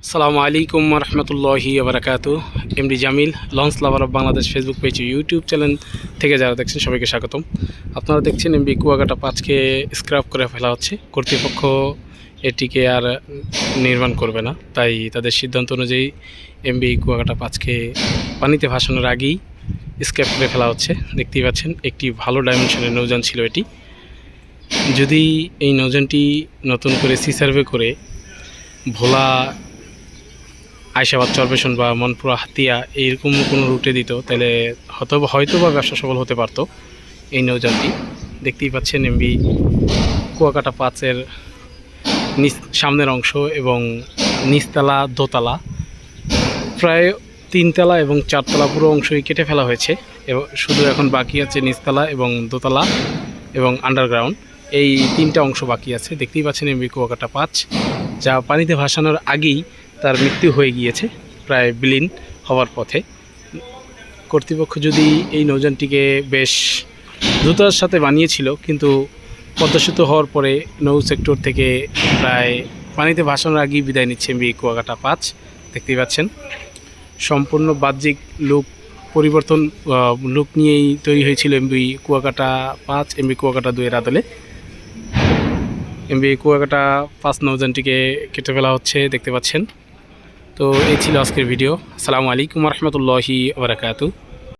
আসসালামু আলাইকুম রহমতুল্লাহি বারাকাতু। MD Jamil launch lover of Bangladesh Facebook page YouTube channel থেকে যারা দেখছেন সবাইকে স্বাগতম। আপনারা দেখছেন এমবি কুয়াকাটা 5কে স্ক্র্যাপ করে ফেলা হচ্ছে। কর্তৃপক্ষ এটিকে আর নির্মাণ করবে না, তাই তাদের সিদ্ধান্ত অনুযায়ী এমবি কুয়াকাটা 5কে পানিতে ভাসানোর আগেই স্ক্র্যাপ করে ফেলা হচ্ছে। দেখতেই পাচ্ছেন একটি ভালো ডাইমেনশনের নৌযান ছিল এটি। যদি এই নৌযানটি নতুন করে সি সার্ভে করে ভোলা আয়শাবাদ চরবেশন বা মনপুরা হাতিয়া এইরকম কোনো রুটে দিত, তাহলে হয়তো বা ব্যবসা সফল হতে পারতো এই নৌযানটি। দেখতেই পাচ্ছেন এমবি কুয়াকাটা 5-এর সামনের অংশ এবং নিচতলা দোতলা প্রায় 3তলা এবং 4তলা পুরো অংশই কেটে ফেলা হয়েছে এবং শুধু এখন বাকি আছে নিচতলা এবং দোতলা এবং আন্ডারগ্রাউন্ড, এই 3টা অংশ বাকি আছে। দেখতেই পাচ্ছেন এমবি কুয়াকাটা 5 যা পানিতে ভাসানোর আগেই তার মৃত্যু হয়ে গিয়েছে, প্রায় বিলীন হওয়ার পথে। কর্তৃপক্ষ যদি এই নৌযানটিকে বেশ দ্রুততার সাথে বানিয়েছিল, কিন্তু পদ্মা সেতু হওয়ার পরে নৌ সেক্টর থেকে প্রায় পানিতে ভাসানোর আগেই বিদায় নিচ্ছে এমবি কুয়াকাটা 5। দেখতেই পাচ্ছেন সম্পূর্ণ বাহ্যিক পরিবর্তন লুক নিয়েই তৈরি হয়েছিল এমবি কুয়াকাটা 5 এমবি কুয়াকাটা 2-এর আদলে। এমবি কুয়াকাটা 5 নৌযানটিকে কেটে ফেলা হচ্ছে, দেখতে পাচ্ছেন। তো এই ছিল আজকের ভিডিও। আসসালামু আলাইকুম রহমতুল্লাহি বারাকাতু।